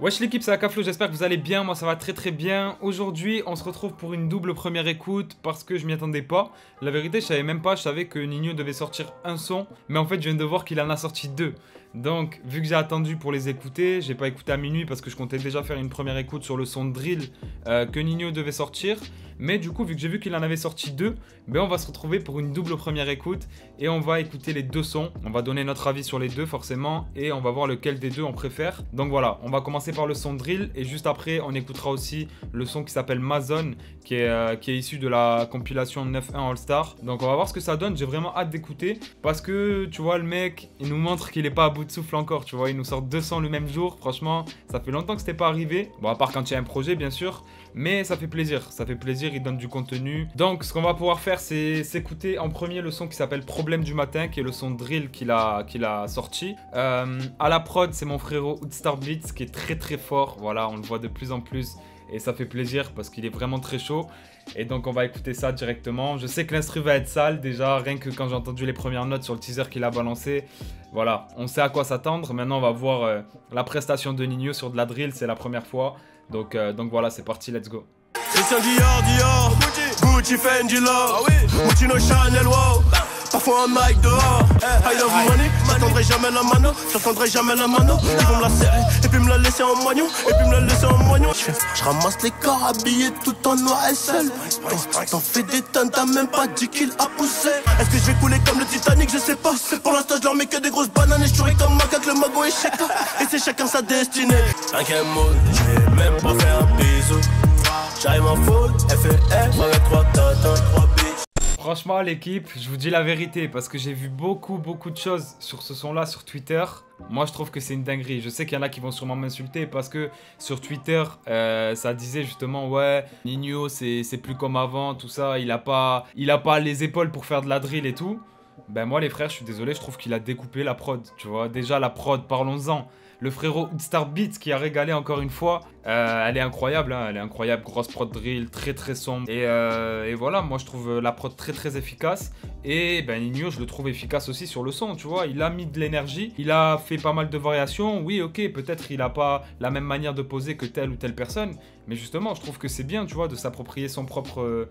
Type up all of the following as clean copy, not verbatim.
Wesh l'équipe, c'est Akaflo, j'espère que vous allez bien, moi ça va très bien. Aujourd'hui on se retrouve pour une double première écoute parce que je m'y attendais pas. La vérité je savais même pas, je savais que Nino devait sortir un son, mais en fait je viens de voir qu'il en a sorti deux. Donc vu que j'ai attendu pour les écouter, j'ai pas écouté à minuit parce que je comptais déjà faire une première écoute sur le son drill que Nino devait sortir. Mais du coup vu que j'ai vu qu'il en avait sorti deux, ben on va se retrouver pour une double première écoute et on va écouter les deux sons. On va donner notre avis sur les deux forcément et on va voir lequel des deux on préfère. Donc voilà, on va commencer par le son drill et juste après on écoutera aussi le son qui s'appelle Mazone qui est issu de la compilation 9-1 All Star. Donc on va voir ce que ça donne, j'ai vraiment hâte d'écouter parce que tu vois le mec il nous montre qu'il est pas à bout de souffle encore, tu vois, il nous sort 200 le même jour, franchement ça fait longtemps que c'était pas arrivé. Bon à part quand il y a un projet bien sûr, mais ça fait plaisir, il donne du contenu. Donc ce qu'on va pouvoir faire c'est s'écouter en premier le son qui s'appelle Problème du matin qui est le son drill qu'il a sorti. À la prod c'est mon frérot Oudstar Blitz qui est très fort, voilà on le voit de plus en plus et ça fait plaisir parce qu'il est vraiment très chaud. Et donc on va écouter ça directement. Je sais que l'instru va être sale déjà, rien que quand j'ai entendu les premières notes sur le teaser qu'il a balancé. Voilà, on sait à quoi s'attendre. Maintenant on va voir la prestation de Nino sur de la drill, c'est la première fois. Donc voilà, c'est parti, let's go. Christian Dior, Gucci, Fendi, Love, Gucci, no Chanel, wow. Parfois un mic dehors, I love money, j'attendrai jamais la mano, ils vont me la serrer, et puis me la laisser en moignon, Je ramasse les corps habillés tout en noir et seul. T'en fais des tonnes, t'as même pas 10 kills à pousser. Est-ce que je vais couler comme le Titanic, je sais pas. Pour l'instant je leur mets que des grosses bananes et je tuerai comme macaque le mago et chèque. Et c'est chacun sa destinée. Cinquième mode, je vais même pas faire un bisou. J'arrive en full, FF avec 3 tatons, 3 biches. Franchement l'équipe, je vous dis la vérité parce que j'ai vu beaucoup de choses sur ce son là sur Twitter. Moi je trouve que c'est une dinguerie. Je sais qu'il y en a qui vont sûrement m'insulter parce que sur Twitter ça disait justement ouais Nino c'est plus comme avant tout ça, il a pas les épaules pour faire de la drill et tout. Ben moi les frères je suis désolé, je trouve qu'il a découpé la prod, tu vois. Déjà la prod, parlons-en. Le frérot Oudstar Beats qui a régalé encore une fois, elle est incroyable, hein, elle est incroyable, grosse prod drill, très sombre. Et voilà, moi je trouve la prod très efficace. Et ben Nino je le trouve efficace aussi sur le son, tu vois, il a mis de l'énergie, il a fait pas mal de variations. Oui ok, peut-être il a pas la même manière de poser que telle ou telle personne, mais justement je trouve que c'est bien, tu vois, de s'approprier son propre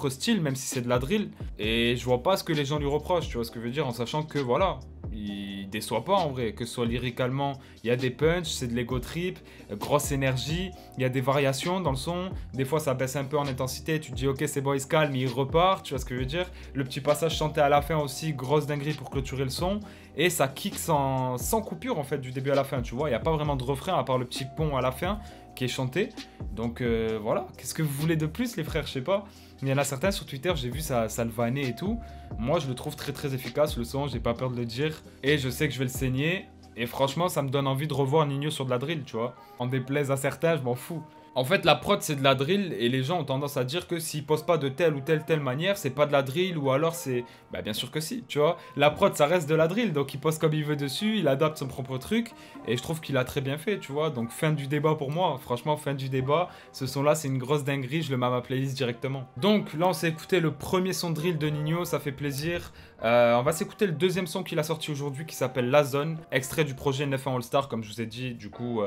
style, même si c'est de la drill. Et je vois pas ce que les gens lui reprochent, tu vois ce que je veux dire, en sachant que voilà, il déçoit pas en vrai, que ce soit lyricalement, il y a des punchs, c'est de l'ego trip, grosse énergie, il y a des variations dans le son, des fois ça baisse un peu en intensité, tu te dis ok c'est bon il se calme, il repart, tu vois ce que je veux dire. Le petit passage chanté à la fin aussi, grosse dinguerie pour clôturer le son, et ça kick sans coupure en fait du début à la fin, tu vois, il n'y a pas vraiment de refrain à part le petit pont à la fin qui est chanté. Donc voilà, qu'est-ce que vous voulez de plus les frères, je sais pas. Mais il y en a certains sur Twitter, j'ai vu ça le vannait et tout. Moi je le trouve très efficace le son, j'ai pas peur de le dire. Et je sais que je vais le saigner. Et franchement ça me donne envie de revoir Nino sur de la drill, tu vois. En déplaise à certains, je m'en fous. En fait la prod c'est de la drill et les gens ont tendance à dire que s'ils posent pas de telle ou telle manière, c'est pas de la drill ou alors c'est... Bah bien sûr que si, tu vois. La prod ça reste de la drill, donc il pose comme il veut dessus, il adapte son propre truc et je trouve qu'il a très bien fait, tu vois. Donc fin du débat pour moi, franchement fin du débat. Ce son là c'est une grosse dinguerie, je le mets à ma playlist directement. Donc là on s'est écouté le premier son drill de Nino, ça fait plaisir. On va s'écouter le deuxième son qu'il a sorti aujourd'hui qui s'appelle La Zone, extrait du projet 9-1 All Star comme je vous ai dit, du coup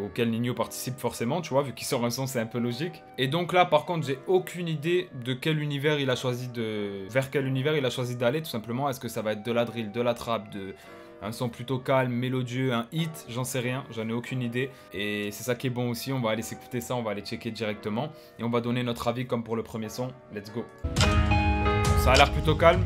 auquel Nino participe forcément, tu vois, vu qu'il sort un son c'est un peu logique. Et donc là par contre j'ai aucune idée de quel univers il a choisi vers quel univers il a choisi d'aller tout simplement. Est-ce que ça va être de la drill, de la trap, un son plutôt calme, mélodieux, un hit, j'en sais rien, j'en ai aucune idée. Et c'est ça qui est bon aussi, on va aller s'écouter ça, on va aller checker directement et on va donner notre avis comme pour le premier son. Let's go. Ça a l'air plutôt calme.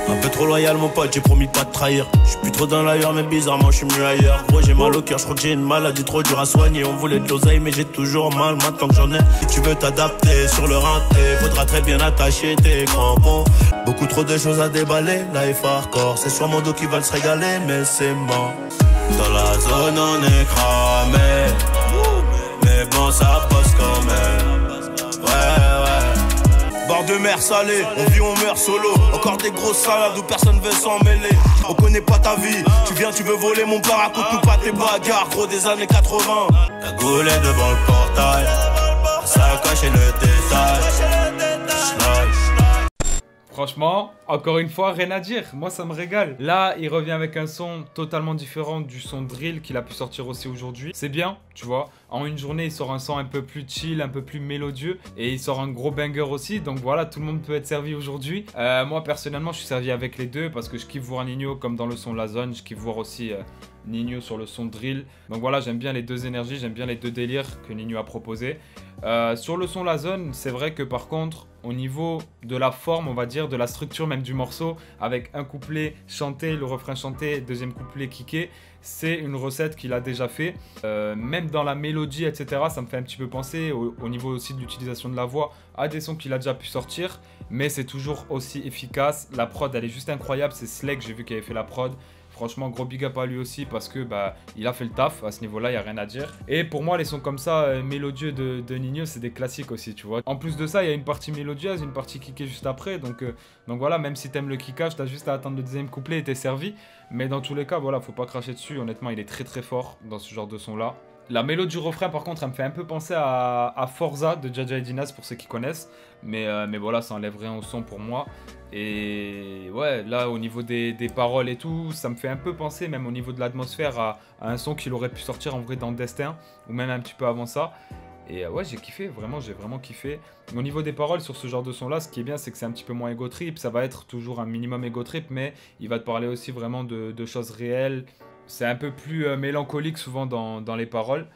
Un peu trop loyal mon pote, j'ai promis pas de trahir. J'suis plus trop dans l'ailleurs mais bizarrement j'suis mieux ailleurs. Gros j'ai mal au cœur, j'crois que j'ai une maladie trop dure à soigner. On voulait de l'oseille mais j'ai toujours mal maintenant que j'en ai. Si tu veux t'adapter sur le rinté, faudra très bien attacher tes crampons. Beaucoup trop de choses à déballer, life hardcore. C'est sur mon dos qui veulent se régaler mais c'est mort. Dans la zone on est cramé, mais bon ça passe quand même. Ouais bord de mer salée, on vit, on meurt solo. Encore des grosses salades où personne veut s'en mêler. On connaît pas ta vie, tu viens, tu veux voler mon père, raconte-nous pas tes bagarres. Gros des années 80. La goulée devant le portail, ça a caché le détail. Franchement, encore une fois, rien à dire. Moi, ça me régale. Là, il revient avec un son totalement différent du son drill qu'il a pu sortir aussi aujourd'hui. C'est bien, tu vois. En une journée, il sort un son un peu plus chill, un peu plus mélodieux. Et il sort un gros banger aussi. Donc voilà, tout le monde peut être servi aujourd'hui. Moi, personnellement, je suis servi avec les deux parce que je kiffe voir Ninho comme dans le son La Zone. Je kiffe voir aussi Ninho sur le son drill. Donc voilà, j'aime bien les deux énergies, j'aime bien les deux délires que Ninho a proposé. Sur le son La Zone, c'est vrai que par contre, au niveau de la forme, on va dire, de la structure même du morceau, avec un couplet chanté, le refrain chanté, deuxième couplet kické, c'est une recette qu'il a déjà fait. Même dans la mélodie, etc., ça me fait un petit peu penser, au niveau aussi de l'utilisation de la voix, à des sons qu'il a déjà pu sortir, mais c'est toujours aussi efficace. La prod, elle est juste incroyable, c'est Slek, j'ai vu qu'il avait fait la prod. Franchement, gros big up à lui aussi parce que bah, il a fait le taf à ce niveau-là, il n'y a rien à dire. Et pour moi, les sons comme ça, mélodieux de Ninho, c'est des classiques aussi, tu vois. En plus de ça, il y a une partie mélodieuse, une partie kickée juste après. Donc voilà, même si t'aimes le kickage, t'as juste à attendre le deuxième couplet et t'es servi. Mais dans tous les cas, voilà, faut pas cracher dessus. Honnêtement, il est très très fort dans ce genre de son-là. La mélodie du refrain, par contre, elle me fait un peu penser à Forza de Jaja et Dinas pour ceux qui connaissent. Mais voilà, ça enlève rien au son pour moi. Et ouais, là, au niveau des paroles et tout, ça me fait un peu penser, même au niveau de l'atmosphère, à un son qu'il aurait pu sortir en vrai dans Destin, ou même un petit peu avant ça. Et ouais, j'ai kiffé, vraiment, j'ai vraiment kiffé. Au niveau des paroles sur ce genre de son-là, ce qui est bien, c'est que c'est un petit peu moins ego trip. Ça va être toujours un minimum ego trip, mais il va te parler aussi vraiment de choses réelles. C'est un peu plus mélancolique souvent dans les paroles.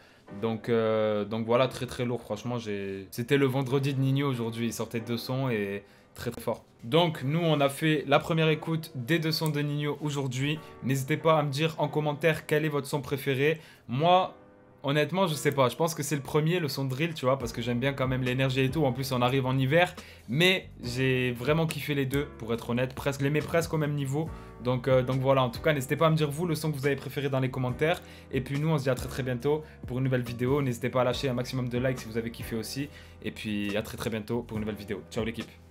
Donc voilà, très très lourd. Franchement, c'était le vendredi de Ninho aujourd'hui. Il sortait 2 sons et très très fort. Donc nous, on a fait la première écoute des 2 sons de Ninho aujourd'hui. N'hésitez pas à me dire en commentaire quel est votre son préféré. Moi, honnêtement, je sais pas. Je pense que c'est le premier, le son drill, tu vois, parce que j'aime bien quand même l'énergie et tout. En plus, on arrive en hiver. Mais j'ai vraiment kiffé les deux, pour être honnête. Je les mets presque au même niveau. Donc voilà, en tout cas, n'hésitez pas à me dire vous le son que vous avez préféré dans les commentaires. Et puis nous, on se dit à très très bientôt pour une nouvelle vidéo. N'hésitez pas à lâcher un maximum de likes si vous avez kiffé aussi. Et puis à très très bientôt pour une nouvelle vidéo. Ciao l'équipe.